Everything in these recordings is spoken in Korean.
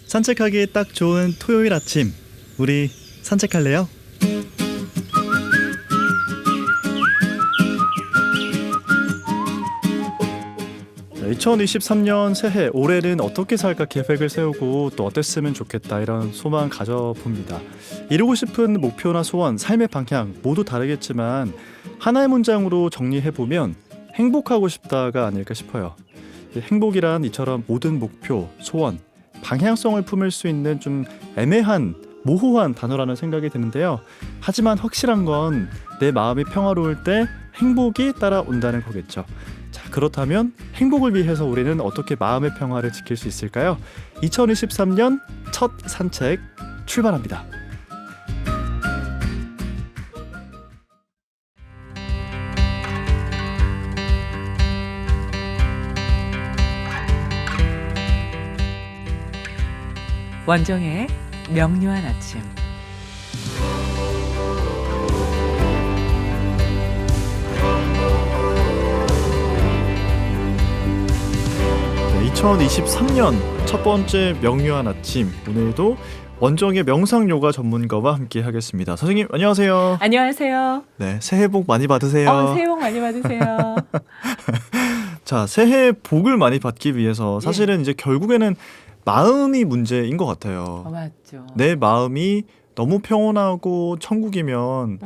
산책하기 딱 좋은 토요일 아침, 우리 산책할래요? 자, 2023년 새해, 올해는 어떻게 살까 계획을 세우고 또 어땠으면 좋겠다 이런 소망 가져봅니다. 이루고 싶은 목표나 소원, 삶의 방향 모두 다르겠지만 하나의 문장으로 정리해보면 행복하고 싶다가 아닐까 싶어요. 행복이란 이처럼 모든 목표, 소원, 방향성을 품을 수 있는 좀 애매한, 모호한 단어라는 생각이 드는데요. 하지만 확실한 건 내 마음이 평화로울 때 행복이 따라온다는 거겠죠. 자, 그렇다면 행복을 위해서 우리는 어떻게 마음의 평화를 지킬 수 있을까요? 2023년 첫 산책 출발합니다. 원정의 명료한 아침. 네, 2023년 첫 번째 명료한 아침, 오늘도 원정의 명상 요가 전문가와 함께 하겠습니다. 선생님 안녕하세요. 안녕하세요. 네, 새해 복 많이 받으세요. 새해 복 많이 받으세요. 자, 새해 복을 많이 받기 위해서 사실은 이제 결국에는 마음이 문제인 것 같아요. 맞죠. 내 마음이 너무 평온하고 천국이면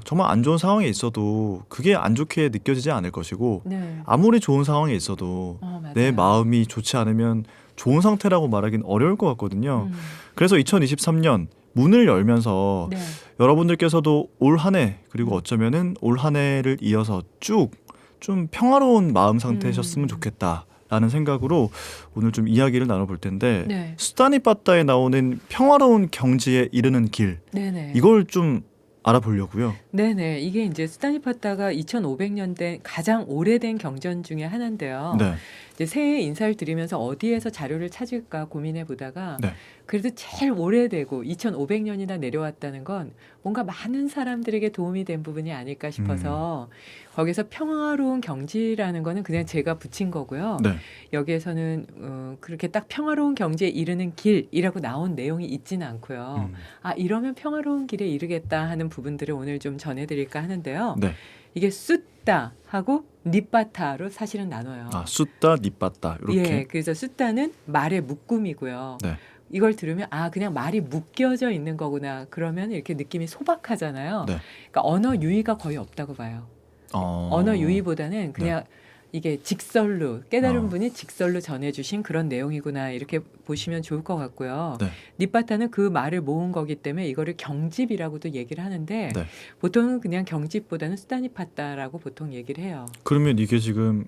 정말 안 좋은 상황에 있어도 그게 안 좋게 느껴지지 않을 것이고, 네. 아무리 좋은 상황에 있어도 내 마음이 좋지 않으면 좋은 상태라고 말하기는 어려울 것 같거든요. 그래서 2023년 문을 열면서 네. 여러분들께서도 올 한 해, 그리고 어쩌면은 올 한 해를 이어서 쭉 좀 평화로운 마음 상태셨으면 좋겠다 라는 생각으로 오늘 좀 이야기를 나눠볼 텐데, 네. 수다니빠따에 나오는 평화로운 경지에 이르는 길, 네네. 이걸 좀 알아보려고요. 네네. 이게 이제 수다니파타가 2500년 된 가장 오래된 경전 중에 하나인데요. 네. 이제 새해 인사를 드리면서 어디에서 자료를 찾을까 고민해 보다가 네. 그래도 제일 오래되고 2500년이나 내려왔다는 건 뭔가 많은 사람들에게 도움이 된 부분이 아닐까 싶어서 거기서 평화로운 경지라는 거는 그냥 제가 붙인 거고요. 네. 여기에서는 그렇게 딱 평화로운 경지에 이르는 길이라고 나온 내용이 있지는 않고요. 아, 이러면 평화로운 길에 이르겠다 하는 부분들을 오늘 좀 전해드릴까 하는데요. 네. 이게 숫다 하고 니빠타로 사실은 나눠요. 아, 숫다, 니빠따 이렇게. 예, 그래서 숫다는 말의 묶음이고요. 네. 이걸 들으면 아, 그냥 말이 묶여져 있는 거구나. 그러면 이렇게 느낌이 소박하잖아요. 네. 그러니까 언어 유희가 거의 없다고 봐요. 언어 유희보다는 그냥 이게 직설로 깨달은 분이 직설로 전해주신 그런 내용이구나 이렇게 보시면 좋을 것 같고요. 네. 니빠타는 그 말을 모은 거기 때문에 이거를 경집이라고도 얘기를 하는데 네. 보통은 그냥 경집보다는 수다니파타라고 보통 얘기를 해요. 그러면 이게 지금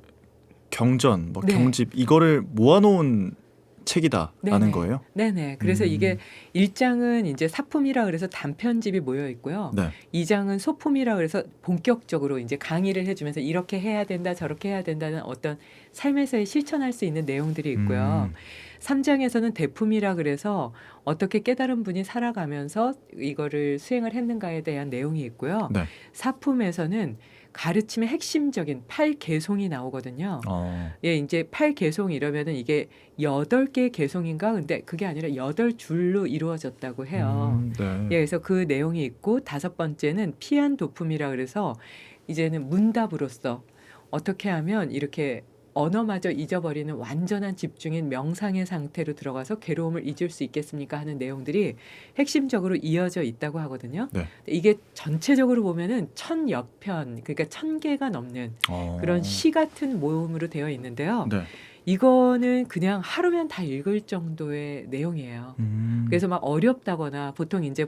경전, 네. 경집 이거를 모아놓은 책이다라는 네네. 거예요? 네네. 그래서 이게 1장은 이제 사품이라 그래서 단편집이 모여 있고요. 네. 2장은 소품이라 그래서 본격적으로 이제 강의를 해주면서 이렇게 해야 된다, 저렇게 해야 된다는 어떤 삶에서의 실천할 수 있는 내용들이 있고요. 3장에서는 대품이라 그래서 어떻게 깨달은 분이 살아가면서 이거를 수행을 했는가에 대한 내용이 있고요. 네. 사품에서는 가르침의 핵심적인 8개송이 나오거든요. 예, 이제 8개송 이러면은 이게 8개의 개송인가? 근데 그게 아니라 8줄로 이루어졌다고 해요. 네. 예, 그래서 그 내용이 있고 5번째는 피안 도품이라 그래서 이제는 문답으로서 어떻게 하면 이렇게 언어마저 잊어버리는 완전한 집중인 명상의 상태로 들어가서 괴로움을 잊을 수 있겠습니까 하는 내용들이 핵심적으로 이어져 있다고 하거든요. 네. 이게 전체적으로 보면은 1000여 편, 그러니까 1000개가 넘는 그런 시 같은 모음으로 되어 있는데요. 네. 이거는 그냥 하루면 다 읽을 정도의 내용이에요. 그래서 막 어렵다거나 보통 이제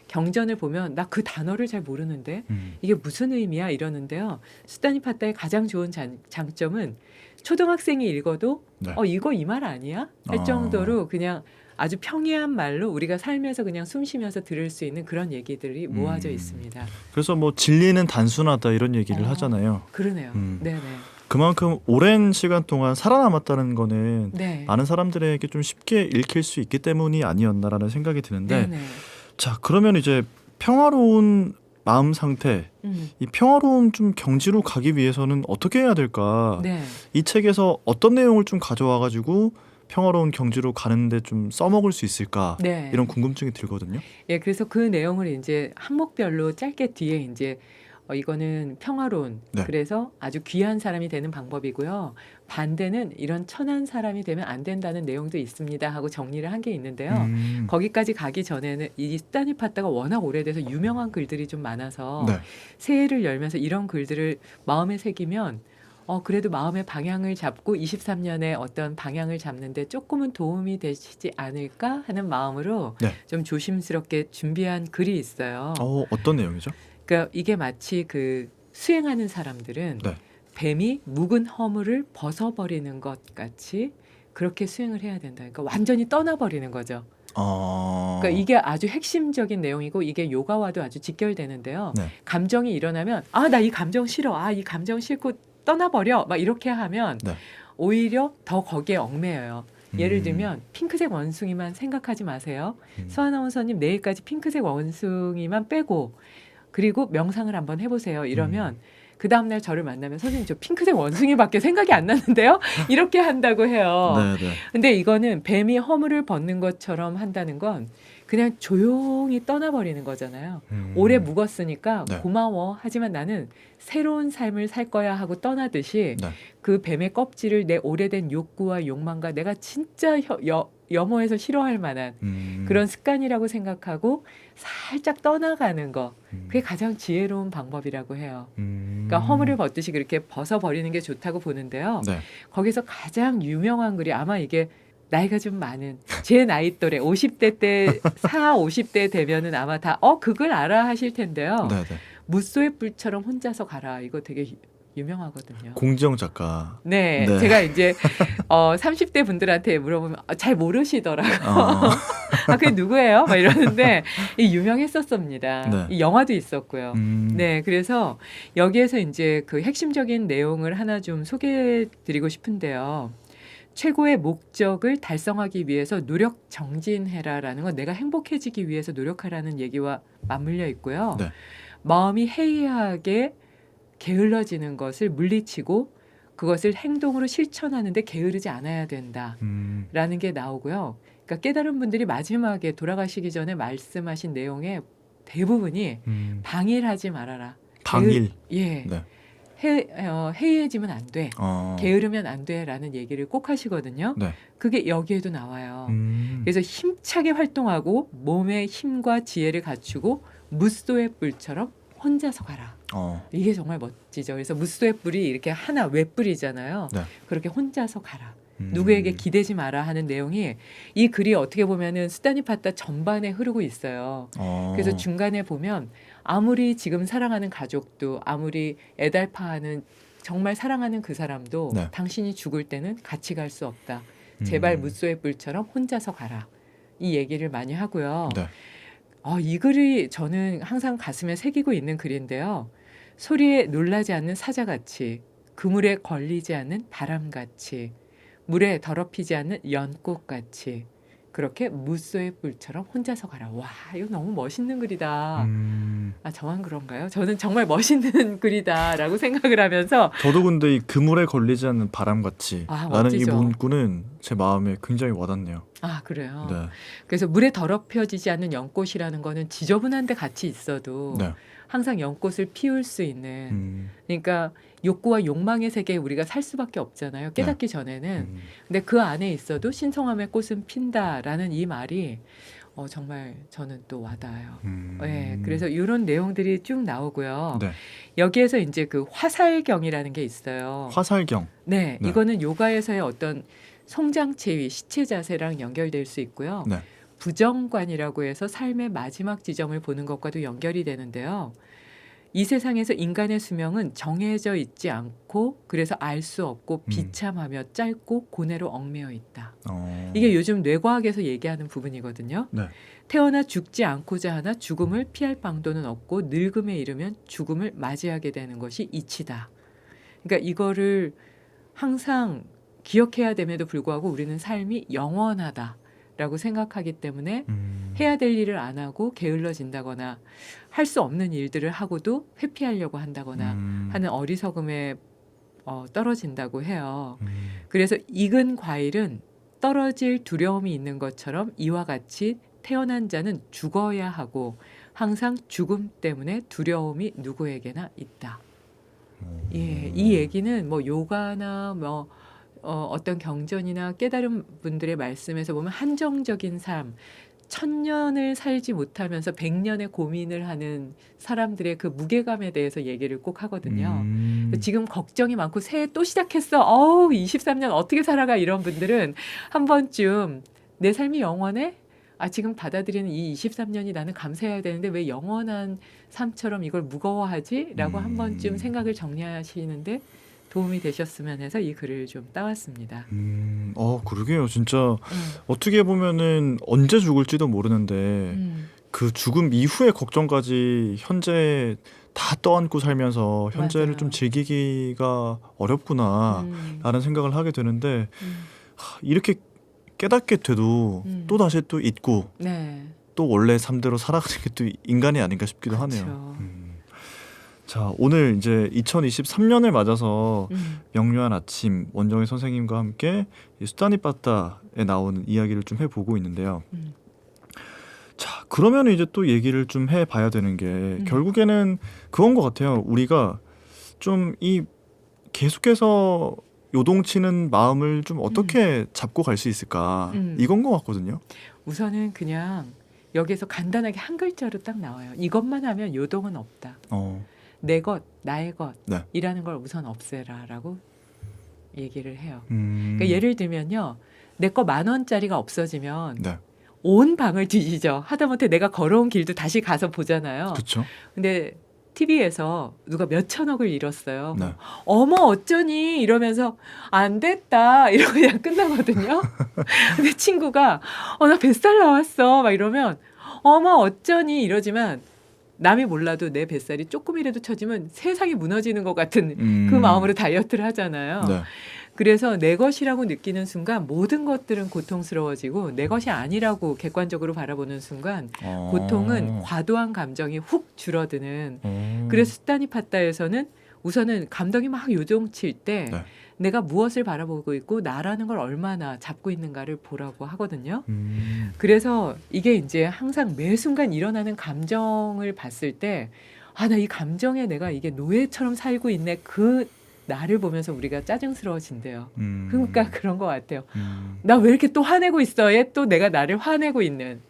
경전을 보면 나 그 단어를 잘 모르는데 이게 무슨 의미야 이러는데요. 수다니파타의 가장 좋은 장점은 초등학생이 읽어도 이거 이 말 아니야? 할 정도로 그냥 아주 평이한 말로 우리가 살면서 그냥 숨 쉬면서 들을 수 있는 그런 얘기들이 모아져 있습니다. 그래서 뭐 진리는 단순하다 이런 얘기를 하잖아요. 그러네요. 네네. 그만큼 오랜 시간 동안 살아남았다는 거는 네. 많은 사람들에게 좀 쉽게 읽힐 수 있기 때문이 아니었나라는 생각이 드는데, 네네. 자, 그러면 이제 평화로운 마음 상태, 이 평화로운 좀 경지로 가기 위해서는 어떻게 해야 될까? 네. 이 책에서 어떤 내용을 좀 가져와 가지고 평화로운 경주로 가는데 좀 써먹을 수 있을까 네. 이런 궁금증이 들거든요. 예, 그래서 그 내용을 이제 항목별로 짧게 뒤에 이제 이거는 평화로운 네. 그래서 아주 귀한 사람이 되는 방법이고요. 반대는 이런 천한 사람이 되면 안 된다는 내용도 있습니다 하고 정리를 한 게 있는데요. 거기까지 가기 전에는 이 스타니파타가 워낙 오래돼서 유명한 글들이 좀 많아서 네. 새해를 열면서 이런 글들을 마음에 새기면 그래도 마음의 방향을 잡고 23년에 어떤 방향을 잡는데 조금은 도움이 되시지 않을까 하는 마음으로 네. 좀 조심스럽게 준비한 글이 있어요. 어떤 내용이죠? 그러니까 이게 마치 그 수행하는 사람들은 네. 뱀이 묵은 허물을 벗어버리는 것 같이 그렇게 수행을 해야 된다. 그러니까 완전히 떠나버리는 거죠. 그러니까 이게 아주 핵심적인 내용이고 이게 요가와도 아주 직결되는데요. 네. 감정이 일어나면 나 이 감정 싫어. 이 감정 싫고 떠나버려. 막 이렇게 하면 네. 오히려 더 거기에 얽매여요. 예를 들면 핑크색 원숭이만 생각하지 마세요. 서아나운서님 내일까지 핑크색 원숭이만 빼고 그리고 명상을 한번 해보세요. 이러면 그 다음날 저를 만나면 선생님 저 핑크색 원숭이밖에 생각이 안 나는데요. 이렇게 한다고 해요. 네. 근데 이거는 뱀이 허물을 벗는 것처럼 한다는 건 그냥 조용히 떠나버리는 거잖아요. 오래 묵었으니까 네. 고마워. 하지만 나는 새로운 삶을 살 거야 하고 떠나듯이 네. 그 뱀의 껍질을 내 오래된 욕구와 욕망과 내가 진짜 염호해서 싫어할 만한 그런 습관이라고 생각하고 살짝 떠나가는 거. 그게 가장 지혜로운 방법이라고 해요. 그러니까 허물을 벗듯이 그렇게 벗어버리는 게 좋다고 보는데요. 네. 거기서 가장 유명한 글이 아마 이게 나이가 좀 많은 제 나이 또래 50대 때 50대 되면은 아마 다 그걸 알아 하실 텐데요. 네. 무소의 뿔처럼 혼자서 가라. 이거 되게 유명하거든요. 공지영 작가. 네, 네. 제가 이제 30대 분들한테 물어보면 잘 모르시더라고요. 그게 누구예요? 막 이러는데 유명했었습니다. 네. 이 영화도 있었고요. 네, 그래서 여기에서 이제 그 핵심적인 내용을 하나 좀 소개해드리고 싶은데요. 최고의 목적을 달성하기 위해서 노력 정진해라라는 건 내가 행복해지기 위해서 노력하라는 얘기와 맞물려 있고요. 네. 마음이 해이하게 게을러지는 것을 물리치고 그것을 행동으로 실천하는데 게으르지 않아야 된다라는 게 나오고요. 그러니까 깨달은 분들이 마지막에 돌아가시기 전에 말씀하신 내용의 대부분이 방일하지 말아라. 방일. 예. 네. 해이해지면 안 돼. 게으르면 안 돼라는 얘기를 꼭 하시거든요. 네. 그게 여기에도 나와요. 그래서 힘차게 활동하고 몸의 힘과 지혜를 갖추고 무소의 뿔처럼 혼자서 가라. 이게 정말 멋지죠. 그래서 무소의 뿔이 이렇게 하나 외뿔이잖아요. 네. 그렇게 혼자서 가라. 누구에게 기대지 마라 하는 내용이 이 글이 어떻게 보면은 스타니파타 전반에 흐르고 있어요. 그래서 중간에 보면 아무리 지금 사랑하는 가족도 아무리 애달파하는 정말 사랑하는 그 사람도 네. 당신이 죽을 때는 같이 갈 수 없다. 제발 무소의 뿔처럼 혼자서 가라. 이 얘기를 많이 하고요. 네. 이 글이 저는 항상 가슴에 새기고 있는 글인데요. 소리에 놀라지 않는 사자같이 그물에 걸리지 않는 바람같이 물에 더럽히지 않는 연꽃같이 그렇게 무소의 뿔처럼 혼자서 가라. 와, 이거 너무 멋있는 글이다. 저만 그런가요? 저는 정말 멋있는 글이다라고 생각을 하면서 저도 근데 이 그물에 걸리지 않는 바람같이 라는 이 멋지죠. 문구는 제 마음에 굉장히 와닿네요. 그래요. 네. 그래서 물에 더럽혀지지 않는 연꽃이라는 거는 지저분한데 같이 있어도 네. 항상 연꽃을 피울 수 있는 그러니까 욕구와 욕망의 세계에 우리가 살 수밖에 없잖아요. 깨닫기 전에는. 근데 그 안에 있어도 신성함의 꽃은 핀다라는 이 말이 정말 저는 또 와닿아요. 네, 그래서 이런 내용들이 쭉 나오고요. 네. 여기에서 이제 그 화살경이라는 게 있어요. 화살경. 네, 네. 이거는 요가에서의 어떤 성장체위, 시체 자세랑 연결될 수 있고요. 네. 부정관이라고 해서 삶의 마지막 지점을 보는 것과도 연결이 되는데요. 이 세상에서 인간의 수명은 정해져 있지 않고 그래서 알 수 없고 비참하며 짧고 고뇌로 얽매여 있다. 이게 요즘 뇌과학에서 얘기하는 부분이거든요. 네. 태어나 죽지 않고자 하나 죽음을 피할 방도는 없고 늙음에 이르면 죽음을 맞이하게 되는 것이 이치다. 그러니까 이거를 항상 기억해야 됨에도 불구하고 우리는 삶이 영원하다라고 생각하기 때문에 해야 될 일을 안 하고 게을러진다거나 할 수 없는 일들을 하고도 회피하려고 한다거나 하는 어리석음에 떨어진다고 해요. 그래서 익은 과일은 떨어질 두려움이 있는 것처럼 이와 같이 태어난 자는 죽어야 하고 항상 죽음 때문에 두려움이 누구에게나 있다. 예, 이 얘기는 뭐 요가나 뭐 어떤 경전이나 깨달은 분들의 말씀에서 보면 한정적인 삶, 1000년을 살지 못하면서 100년의 고민을 하는 사람들의 그 무게감에 대해서 얘기를 꼭 하거든요. 지금 걱정이 많고 새해 또 시작했어. 어우, 23년 어떻게 살아가 이런 분들은 한 번쯤 내 삶이 영원해? 지금 받아들이는 이 23년이 나는 감사해야 되는데 왜 영원한 삶처럼 이걸 무거워하지? 라고 한 번쯤 생각을 정리하시는데 도움이 되셨으면 해서 이 글을 좀 따왔습니다. 그러게요. 진짜 어떻게 보면은 언제 죽을지도 모르는데 그 죽음 이후의 걱정까지 현재 다 떠안고 살면서 현재를 맞아요. 좀 즐기기가 어렵구나 라는 생각을 하게 되는데 이렇게 깨닫게 돼도 또 다시 또 잊고 네. 또 원래 삶대로 살아가는 게 또 인간이 아닌가 싶기도 하네요. 그렇죠. 자, 오늘 이제 2023년을 맞아서 명료한 아침 원정희 선생님과 함께 이 수다니빠따에 나오는 이야기를 좀 해보고 있는데요. 자, 그러면 이제 또 얘기를 좀 해봐야 되는 게 결국에는 그건 것 같아요. 우리가 좀 이 계속해서 요동치는 마음을 좀 어떻게 잡고 갈 수 있을까 이건 것 같거든요. 우선은 그냥 여기에서 간단하게 한 글자로 딱 나와요. 이것만 하면 요동은 없다. 내 것, 나의 네. 것이라는 걸 우선 없애라라고 얘기를 해요. 음. 그러니까 예를 들면요. 내 거 10,000원짜리가 없어지면 네. 온 방을 뒤지죠. 하다못해 내가 걸어온 길도 다시 가서 보잖아요. 그렇죠. 근데 TV에서 누가 몇 천억을 잃었어요. 네. 어머 어쩌니 이러면서 안 됐다 이러고 그냥 끝나거든요. 근데 친구가 나 뱃살 나왔어 막 이러면 어머 어쩌니 이러지만 남이 몰라도 내 뱃살이 조금이라도 처지면 세상이 무너지는 것 같은 그 마음으로 다이어트를 하잖아요. 네. 그래서 내 것이라고 느끼는 순간 모든 것들은 고통스러워지고 내 것이 아니라고 객관적으로 바라보는 순간 고통은 과도한 감정이 훅 줄어드는. 그래서 수다니파따에서는 우선은 감정이 막 요동칠 때 네. 내가 무엇을 바라보고 있고 나라는 걸 얼마나 잡고 있는가를 보라고 하거든요. 그래서 이게 이제 항상 매 순간 일어나는 감정을 봤을 때 나 이 감정에 내가 이게 노예처럼 살고 있네. 그 나를 보면서 우리가 짜증스러워진대요. 그러니까 그런 것 같아요. 나 왜 이렇게 또 화내고 있어? 얘 또 내가 나를 화내고 있는.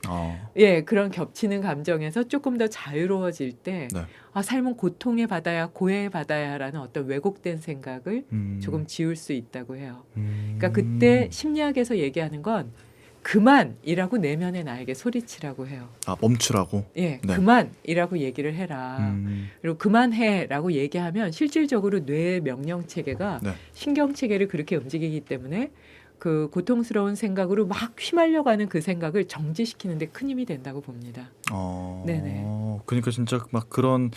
예, 그런 겹치는 감정에서 조금 더 자유로워질 때 네. 삶은 고통의 바다야, 고해의 바다야라는 어떤 왜곡된 생각을 조금 지울 수 있다고 해요. 그러니까 그때 심리학에서 얘기하는 건 그만이라고 내면의 나에게 소리치라고 해요. 멈추라고? 예, 네. 그만이라고 얘기를 해라. 그리고 그만해라고 얘기하면 실질적으로 뇌의 명령 체계가 네. 신경 체계를 그렇게 움직이기 때문에 그 고통스러운 생각으로 막 휘말려가는 그 생각을 정지시키는데 큰 힘이 된다고 봅니다. 네네. 그러니까 진짜 막 그런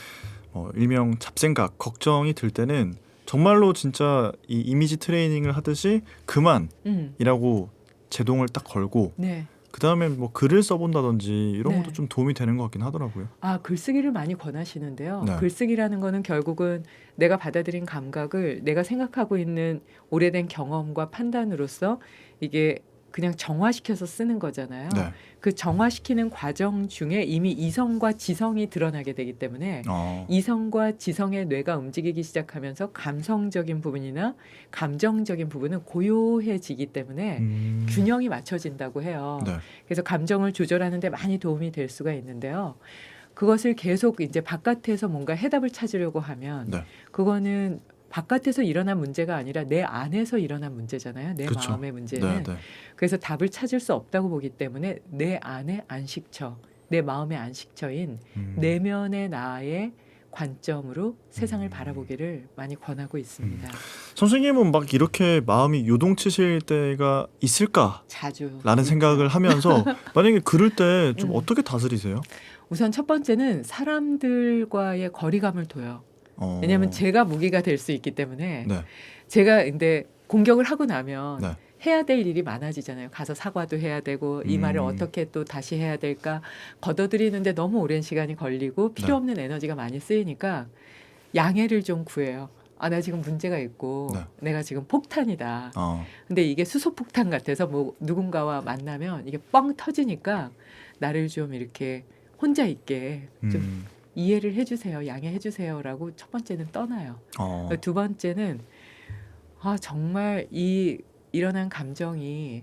일명 잡생각, 걱정이 들 때는 정말로 진짜 이 이미지 트레이닝을 하듯이 그만이라고 제동을 딱 걸고 네. 그 다음에 뭐 글을 써본다든지 이런 네. 것도 좀 도움이 되는 것 같긴 하더라고요. 글쓰기를 많이 권하시는데요. 네. 글쓰기라는 거는 결국은 내가 받아들인 감각을 내가 생각하고 있는 오래된 경험과 판단으로서 이게 그냥 정화시켜서 쓰는 거잖아요. 네. 그 정화시키는 과정 중에 이미 이성과 지성이 드러나게 되기 때문에 이성과 지성의 뇌가 움직이기 시작하면서 감성적인 부분이나 감정적인 부분은 고요해지기 때문에 균형이 맞춰진다고 해요. 네. 그래서 감정을 조절하는 데 많이 도움이 될 수가 있는데요. 그것을 계속 이제 바깥에서 뭔가 해답을 찾으려고 하면 네. 그거는 바깥에서 일어난 문제가 아니라 내 안에서 일어난 문제잖아요. 내 그쵸. 마음의 문제는. 네. 그래서 답을 찾을 수 없다고 보기 때문에 내 안에 안식처, 내 마음의 안식처인 내면의 나의 관점으로 세상을 바라보기를 많이 권하고 있습니다. 선생님은 막 이렇게 마음이 요동치실 때가 있을까라는 자주. 생각을 하면서 만약에 그럴 때 좀 어떻게 다스리세요? 우선 첫 번째는 사람들과의 거리감을 둬요. 왜냐하면 제가 무기가 될 수 있기 때문에 네. 제가 근데 공격을 하고 나면 네. 해야 될 일이 많아지잖아요. 가서 사과도 해야 되고 이 말을 어떻게 또 다시 해야 될까 걷어들이는데 너무 오랜 시간이 걸리고 필요 없는 에너지가 많이 쓰이니까 양해를 좀 구해요. 나 지금 문제가 있고 네. 내가 지금 폭탄이다. 근데 이게 수소폭탄 같아서 뭐 누군가와 만나면 이게 뻥 터지니까 나를 좀 이렇게 혼자 있게 좀 이해를 해주세요, 양해해주세요라고 첫 번째는 떠나요. 두 번째는 정말 이 일어난 감정이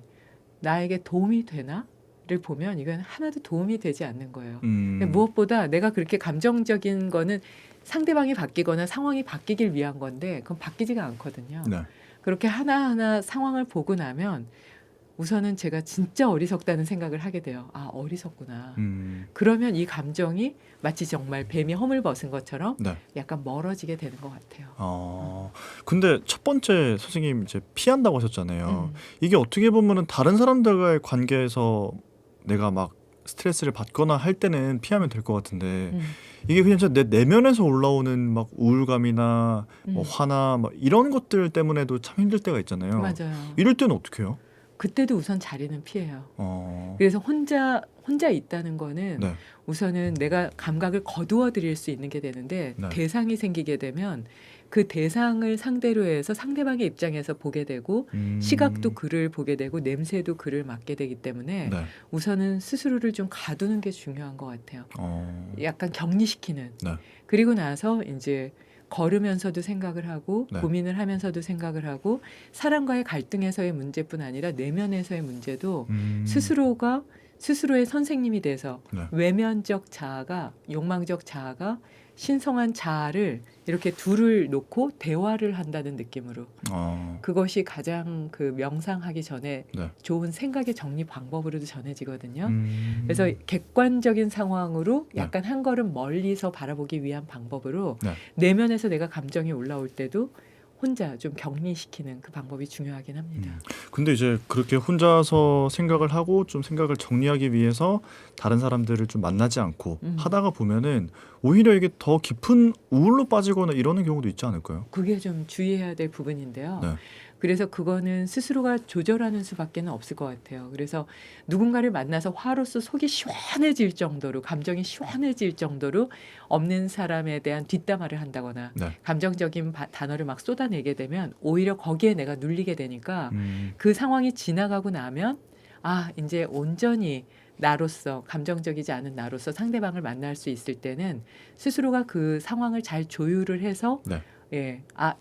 나에게 도움이 되나?를 보면 이건 하나도 도움이 되지 않는 거예요. 근데 무엇보다 내가 그렇게 감정적인 거는 상대방이 바뀌거나 상황이 바뀌길 위한 건데 그건 바뀌지가 않거든요. 네. 그렇게 하나하나 상황을 보고 나면 우선은 제가 진짜 어리석다는 생각을 하게 돼요. 어리석구나. 그러면 이 감정이 마치 정말 뱀이 허물 벗은 것처럼 네. 약간 멀어지게 되는 것 같아요. 근데 첫 번째 선생님 이제 피한다고 하셨잖아요. 이게 어떻게 보면은 다른 사람들과의 관계에서 내가 막 스트레스를 받거나 할 때는 피하면 될 것 같은데 이게 그냥 내 내면에서 올라오는 막 우울감이나 뭐 화나 막 이런 것들 때문에도 참 힘들 때가 있잖아요. 맞아요. 이럴 때는 어떻게 해요? 그때도 우선 자리는 피해요. 그래서 혼자 있다는 거는 네. 우선은 내가 감각을 거두어 드릴 수 있는 게 되는데 네. 대상이 생기게 되면 그 대상을 상대로 해서 상대방의 입장에서 보게 되고 시각도 그를 보게 되고 냄새도 그를 맡게 되기 때문에 네. 우선은 스스로를 좀 가두는 게 중요한 것 같아요. 약간 격리시키는. 네. 그리고 나서 이제 걸으면서도 생각을 하고 네. 고민을 하면서도 생각을 하고 사람과의 갈등에서의 문제뿐 아니라 내면에서의 문제도 스스로의 선생님이 돼서 네. 외면적 자아가 욕망적 자아가 신성한 자아를 이렇게 둘을 놓고 대화를 한다는 느낌으로 그것이 가장 그 명상하기 전에 네. 좋은 생각의 정리 방법으로도 전해지거든요. 그래서 객관적인 상황으로 약간 한 걸음 멀리서 바라보기 위한 방법으로 네. 내면에서 내가 감정이 올라올 때도 혼자 좀 격리시키는 그 방법이 중요하긴 합니다. 근데 이제 그렇게 혼자서 생각을 하고 좀 생각을 정리하기 위해서 다른 사람들을 좀 만나지 않고 하다가 보면은 오히려 이게 더 깊은 우울로 빠지거나 이러는 경우도 있지 않을까요? 그게 좀 주의해야 될 부분인데요. 네. 그래서 그거는 스스로가 조절하는 수밖에는 없을 것 같아요. 그래서 누군가를 만나서 화로서 속이 시원해질 정도로 감정이 시원해질 정도로 없는 사람에 대한 뒷담화를 한다거나 네. 감정적인 단어를 막 쏟아내게 되면 오히려 거기에 내가 눌리게 되니까 그 상황이 지나가고 나면 이제 온전히 나로서 감정적이지 않은 나로서 상대방을 만날 수 있을 때는 스스로가 그 상황을 잘 조율을 해서 네.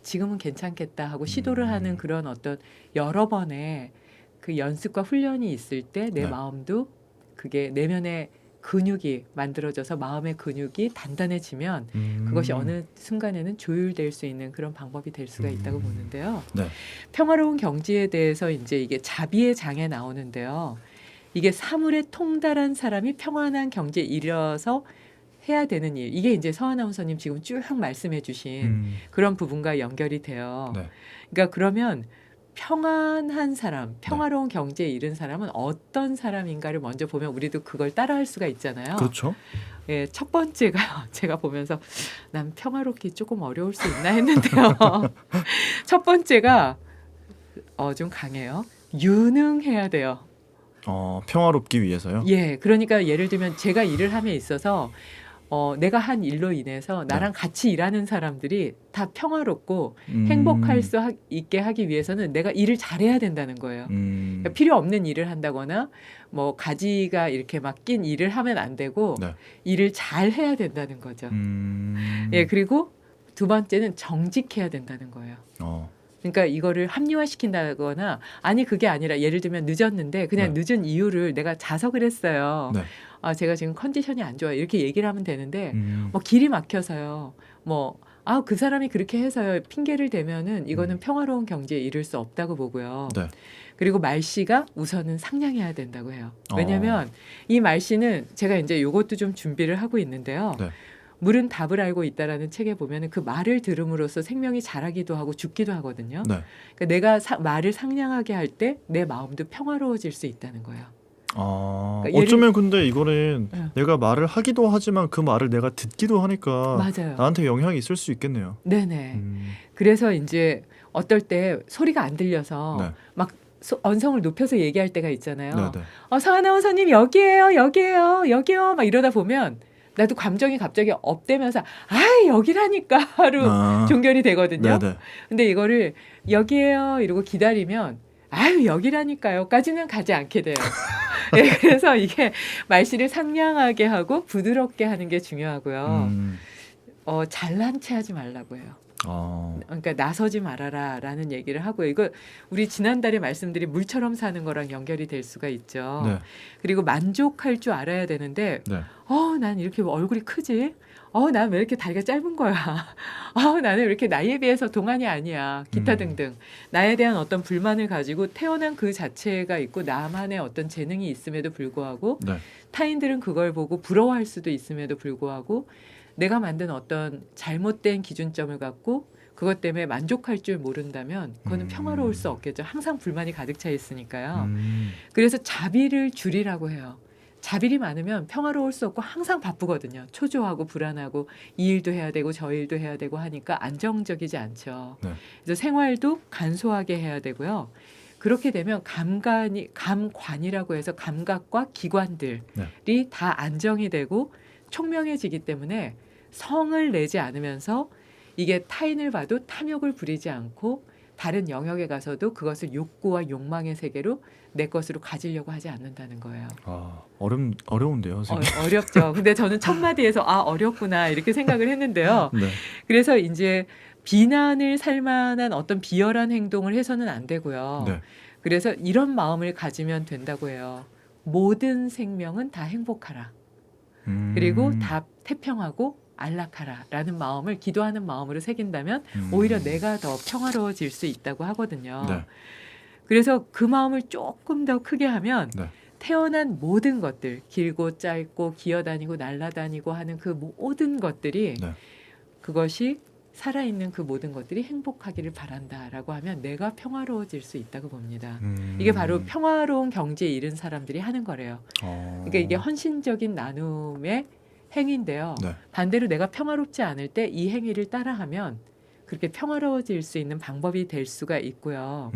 지금은 괜찮겠다 하고 시도를 하는 그런 어떤 여러 번의 그 연습과 훈련이 있을 때 내 네. 마음도 그게 내면의 근육이 만들어져서 마음의 근육이 단단해지면 그것이 어느 순간에는 조율될 수 있는 그런 방법이 될 수가 있다고 보는데요. 네. 평화로운 경지에 대해서 이제 이게 자비의 장에 나오는데요. 이게 사물에 통달한 사람이 평안한 경지에 이르러서 해야 되는 일. 이게 이제 서하 아나운서님 지금 쭉 말씀해 주신 그런 부분과 연결이 돼요. 네. 그러니까 그러면 평안한 사람, 평화로운 경지에 이른 사람은 어떤 사람인가를 먼저 보면 우리도 그걸 따라할 수가 있잖아요. 그렇죠. 첫 번째가 제가 보면서 난 평화롭기 조금 어려울 수 있나 했는데요. 첫 번째가 좀 강해요. 유능해야 돼요. 평화롭기 위해서요? 그러니까 예를 들면 제가 일을 함에 있어서 내가 한 일로 인해서 나랑 같이 일하는 사람들이 다 평화롭고 행복할 수 있게 하기 위해서는 내가 일을 잘해야 된다는 거예요. 그러니까 필요 없는 일을 한다거나 뭐 가지가 이렇게 막 낀 일을 하면 안 되고 일을 잘 해야 된다는 거죠. 그리고 두 번째는 정직해야 된다는 거예요. 그러니까 이거를 합리화시킨다거나 그게 아니라 예를 들면 늦었는데 그냥 늦은 이유를 내가 자석을 했어요. 제가 지금 컨디션이 안 좋아요. 이렇게 얘기를 하면 되는데 길이 막혀서요. 그 사람이 그렇게 해서요. 핑계를 대면은 이거는 평화로운 경지에 이를 수 없다고 보고요. 그리고 말씨가 우선은 상냥해야 된다고 해요. 왜냐하면 이 말씨는 제가 이제 이것도 좀 준비를 하고 있는데요. 물은 답을 알고 있다라는 책에 보면은 그 말을 들음으로써 생명이 자라기도 하고 죽기도 하거든요. 그러니까 내가 말을 상냥하게 할 때 내 마음도 평화로워질 수 있다는 거예요. 그러니까 어쩌면 근데 이거는 내가 말을 하기도 하지만 그 말을 내가 듣기도 하니까 맞아요. 나한테 영향이 있을 수 있겠네요. 네네. 그래서 이제 어떨 때 소리가 안 들려서 막 언성을 높여서 얘기할 때가 있잖아요. 서하 아나운서님 여기에요. 막 이러다 보면 나도 감정이 갑자기 업되면서 여기라니까로 종결이 되거든요. 네네. 근데 이거를 여기에요 이러고 기다리면 여기라니까요까지는 가지 않게 돼요. 네, 그래서 이게 말씨를 상냥하게 하고 부드럽게 하는 게 중요하고요. 잘난 체 하지 말라고 해요. 그러니까 나서지 말아라라는 얘기를 하고요. 이거 우리 지난달에 말씀드린 물처럼 사는 거랑 연결이 될 수가 있죠. 네. 그리고 만족할 줄 알아야 되는데 네. 난 이렇게 얼굴이 크지? 난 왜 이렇게 다리가 짧은 거야? 나는 왜 이렇게 나이에 비해서 동안이 아니야? 기타 등등. 나에 대한 어떤 불만을 가지고 태어난 그 자체가 있고 나만의 어떤 재능이 있음에도 불구하고 네. 타인들은 그걸 보고 부러워할 수도 있음에도 불구하고 내가 만든 어떤 잘못된 기준점을 갖고 그것 때문에 만족할 줄 모른다면 그거는 평화로울 수 없겠죠. 항상 불만이 가득 차 있으니까요. 그래서 자비를 줄이라고 해요. 자비이 많으면 평화로울 수 없고 항상 바쁘거든요. 초조하고 불안하고 이 일도 해야 되고 저 일도 해야 되고 하니까 안정적이지 않죠. 네. 그래서 생활도 간소하게 해야 되고요. 그렇게 되면 감관이라고 해서 감각과 기관들이 다 안정이 되고 총명해지기 때문에 성을 내지 않으면서 이게 타인을 봐도 탐욕을 부리지 않고 다른 영역에 가서도 그것을 욕구와 욕망의 세계로 내 것으로 가지려고 하지 않는다는 거예요. 어려운데요, 선생님. 어렵죠. 근데 저는 첫 마디에서 어렵구나 이렇게 생각을 했는데요. 네. 그래서 이제 비난을 살 만한 어떤 비열한 행동을 해서는 안 되고요. 네. 그래서 이런 마음을 가지면 된다고 해요. 모든 생명은 다 행복하라. 그리고 다 태평하고 안락하라라는 마음을 기도하는 마음으로 새긴다면 오히려 내가 더 평화로워질 수 있다고 하거든요. 네. 그래서 그 마음을 조금 더 크게 하면 네. 태어난 모든 것들, 길고 짧고 기어다니고 날아다니고 하는 그 모든 것들이 네. 그것이 살아있는 그 모든 것들이 행복하기를 바란다라고 하면 내가 평화로워질 수 있다고 봅니다. 이게 바로 평화로운 경지에 이른 사람들이 하는 거래요. 그러니까 이게 헌신적인 나눔의 행위인데요. 네. 반대로 내가 평화롭지 않을 때 이 행위를 따라하면 그렇게 평화로워질 수 있는 방법이 될 수가 있고요.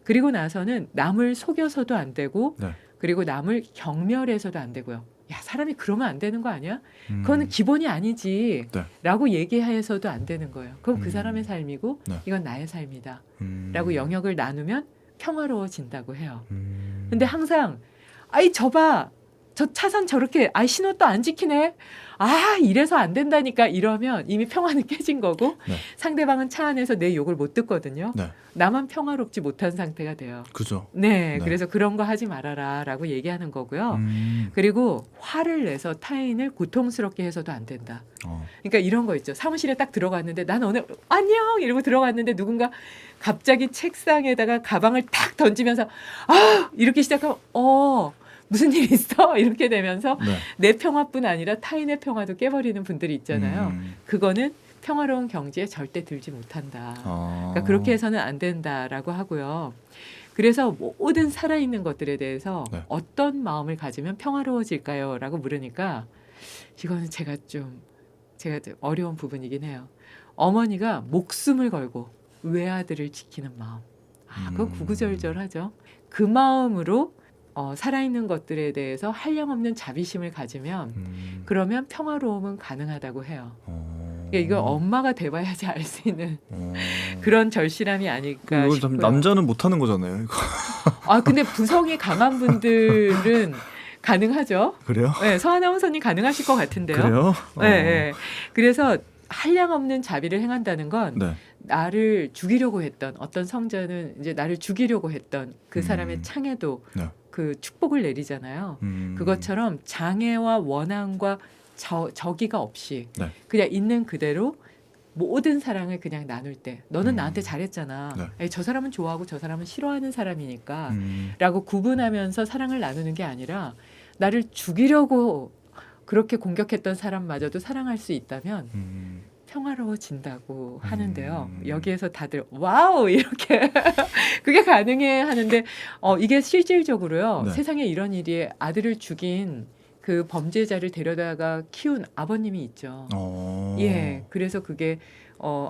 그리고 나서는 남을 속여서도 안 되고 네. 그리고 남을 경멸해서도 안 되고요. 야, 사람이 그러면 안 되는 거 아니야? 그거는 기본이 아니지. 네. 라고 얘기해서도 안 되는 거예요. 그럼 그 사람의 삶이고 네. 이건 나의 삶이다. 라고 영역을 나누면 평화로워진다고 해요. 근데 항상 저 봐. 저 차선 저렇게 신호도 안 지키네. 이래서 안 된다니까 이러면 이미 평화는 깨진 거고 네. 상대방은 차 안에서 내 욕을 못 듣거든요. 네. 나만 평화롭지 못한 상태가 돼요. 그죠. 네. 네. 그래서 그런 거 하지 말아라 라고 얘기하는 거고요. 그리고 화를 내서 타인을 고통스럽게 해서도 안 된다. 그러니까 이런 거 있죠. 사무실에 딱 들어갔는데 난 오늘 안녕 이러고 들어갔는데 누군가 갑자기 책상에다가 가방을 탁 던지면서 이렇게 시작하면 무슨 일 있어? 이렇게 되면서 네. 내 평화뿐 아니라 타인의 평화도 깨버리는 분들이 있잖아요. 그거는 평화로운 경지에 절대 들지 못한다. 그러니까 그렇게 해서는 안 된다라고 하고요. 그래서 모든 살아있는 것들에 대해서 네. 어떤 마음을 가지면 평화로워질까요? 라고 물으니까 이거는 제가 좀 어려운 부분이긴 해요. 어머니가 목숨을 걸고 외아들을 지키는 마음. 그건 구구절절하죠. 그 마음으로 살아있는 것들에 대해서 한량없는 자비심을 가지면 그러면 평화로움은 가능하다고 해요. 그러니까 이거 엄마가 돼봐야지 알 수 있는 그런 절실함이 아닐까 이거 싶고요. 남자는 못하는 거잖아요. 이거. 근데 부성이 강한 분들은 가능하죠. 그래요? 네, 서아나운서님 가능하실 것 같은데요. 그래요? 네. 그래서 한량없는 자비를 행한다는 건 네. 나를 죽이려고 했던 어떤 성자는 이제 나를 죽이려고 했던 그 사람의 창에도 네. 그 축복을 내리잖아요. 그것처럼 장애와 원한과 저기가 없이 네. 그냥 있는 그대로 모든 사랑을 그냥 나눌 때 너는 나한테 잘했잖아. 네. 저 사람은 좋아하고 저 사람은 싫어하는 사람이니까 라고 구분하면서 사랑을 나누는 게 아니라 나를 죽이려고 그렇게 공격했던 사람마저도 사랑할 수 있다면 평화로워진다고 하는데요. 여기에서 다들 와우 이렇게 그게 가능해 하는데 이게 실질적으로요. 네. 세상에 이런 일이 아들을 죽인 그 범죄자를 데려다가 키운 아버님이 있죠. 예, 그래서 그게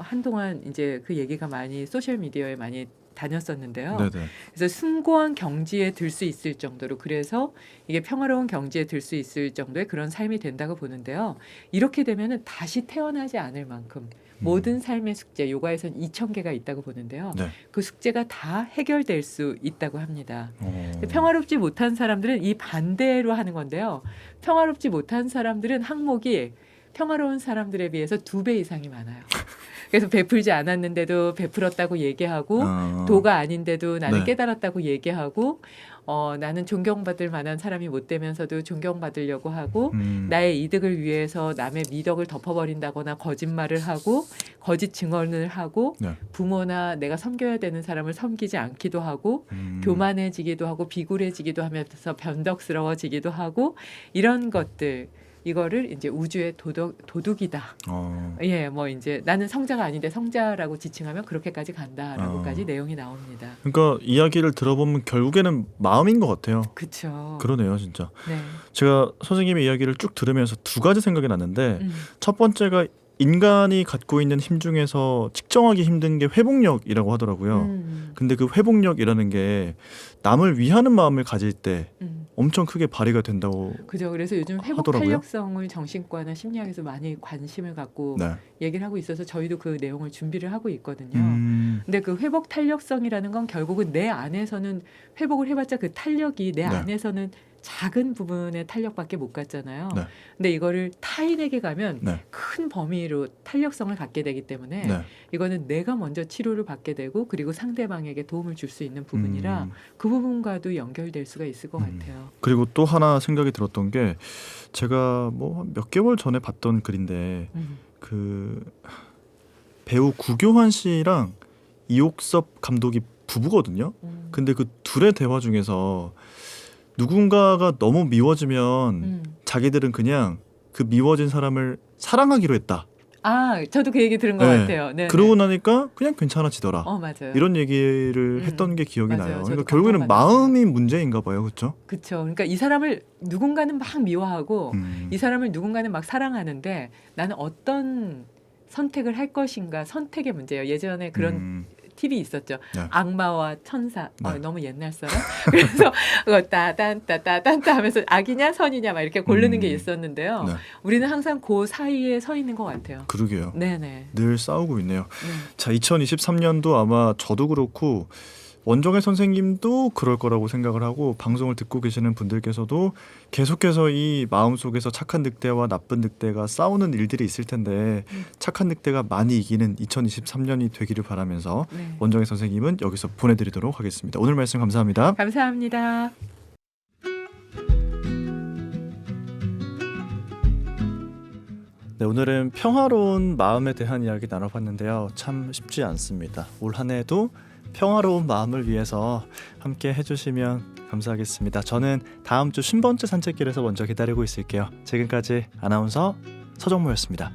한동안 이제 그 얘기가 많이 소셜 미디어에 많이 다녔었는데요. 네네. 그래서 숭고한 경지에 들 수 있을 정도로 그래서 이게 평화로운 경지에 들 수 있을 정도의 그런 삶이 된다고 보는데요. 이렇게 되면은 다시 태어나지 않을 만큼 모든 삶의 숙제, 요가에서는 2,000개가 있다고 보는데요. 네. 그 숙제가 다 해결될 수 있다고 합니다. 어. 평화롭지 못한 사람들은 이 반대로 하는 건데요. 평화롭지 못한 사람들은 항목이 평화로운 사람들에 비해서 2배 이상이 많아요. 그래서 베풀지 않았는데도 베풀었다고 얘기하고 도가 아닌데도 나는 네. 깨달았다고 얘기하고 나는 존경받을 만한 사람이 못 되면서도 존경받으려고 하고 나의 이득을 위해서 남의 미덕을 덮어버린다거나 거짓말을 하고 거짓 증언을 하고 네. 부모나 내가 섬겨야 되는 사람을 섬기지 않기도 하고 교만해지기도 하고 비굴해지기도 하면서 변덕스러워지기도 하고 이런 것들 이거를 이제 우주의 도둑이다. 예, 뭐 이제 나는 성자가 아닌데 성자라고 지칭하면 그렇게까지 간다라고까지 내용이 나옵니다. 그러니까 이야기를 들어보면 결국에는 마음인 것 같아요. 그렇죠. 그러네요, 진짜. 네. 제가 선생님의 이야기를 쭉 들으면서 2가지 생각이 났는데 첫 번째가 인간이 갖고 있는 힘 중에서 측정하기 힘든 게 회복력이라고 하더라고요. 근데 그 회복력이라는 게 남을 위하는 마음을 가질 때 엄청 크게 발휘가 된다고. 그죠. 그래서 요즘 회복 하더라고요. 탄력성을 정신과나 심리학에서 많이 관심을 갖고 네. 얘기를 하고 있어서 저희도 그 내용을 준비를 하고 있거든요. 근데 그 회복 탄력성이라는 건 결국은 내 안에서는 회복을 해봤자 그 탄력이 내 네. 안에서는 작은 부분의 탄력밖에 못 갔잖아요. 네. 근데 이거를 타인에게 가면 네. 큰 범위로 탄력성을 갖게 되기 때문에 네. 이거는 내가 먼저 치료를 받게 되고 그리고 상대방에게 도움을 줄 수 있는 부분이라 그 부분과도 연결될 수가 있을 것 같아요. 그리고 또 하나 생각이 들었던 게 제가 뭐 몇 개월 전에 봤던 글인데 그 배우 구교환 씨랑 이옥섭 감독이 부부거든요. 근데 그 둘의 대화 중에서 누군가가 너무 미워지면 자기들은 그냥 그 미워진 사람을 사랑하기로 했다. 아, 저도 그 얘기 들은 것 네. 같아요. 네. 그러고 나니까 그냥 괜찮아지더라. 맞아요. 이런 얘기를 했던 게 기억이 맞아요. 나요. 저도 그러니까 결국에는 감동받았어요. 마음이 문제인가 봐요. 그렇죠? 그렇죠. 그러니까 이 사람을 누군가는 막 미워하고 음. 이 사람을 누군가는 막 사랑하는데 나는 어떤 선택을 할 것인가 선택의 문제예요. 예전에 그런 팁이 있었죠. 네. 악마와 천사. 네. 너무 옛날 사람. 그래서 그거 따단따따단따 하면서 악이냐 선이냐 막 이렇게 고르는 게 있었는데요. 네. 우리는 항상 그 사이에 서 있는 것 같아요. 그러게요. 네네. 늘 싸우고 있네요. 네. 자, 2023년도 아마 저도 그렇고 원정혜 선생님도 그럴 거라고 생각을 하고 방송을 듣고 계시는 분들께서도 계속해서 이 마음속에서 착한 늑대와 나쁜 늑대가 싸우는 일들이 있을 텐데 착한 늑대가 많이 이기는 2023년이 되기를 바라면서 네. 원정혜 선생님은 여기서 보내드리도록 하겠습니다. 오늘 말씀 감사합니다. 감사합니다. 네, 오늘은 평화로운 마음에 대한 이야기 나눠봤는데요. 참 쉽지 않습니다. 올 한 해도 평화로운 마음을 위해서 함께 해주시면 감사하겠습니다. 저는 다음 주 50번째 산책길에서 먼저 기다리고 있을게요. 지금까지 아나운서 서정모였습니다.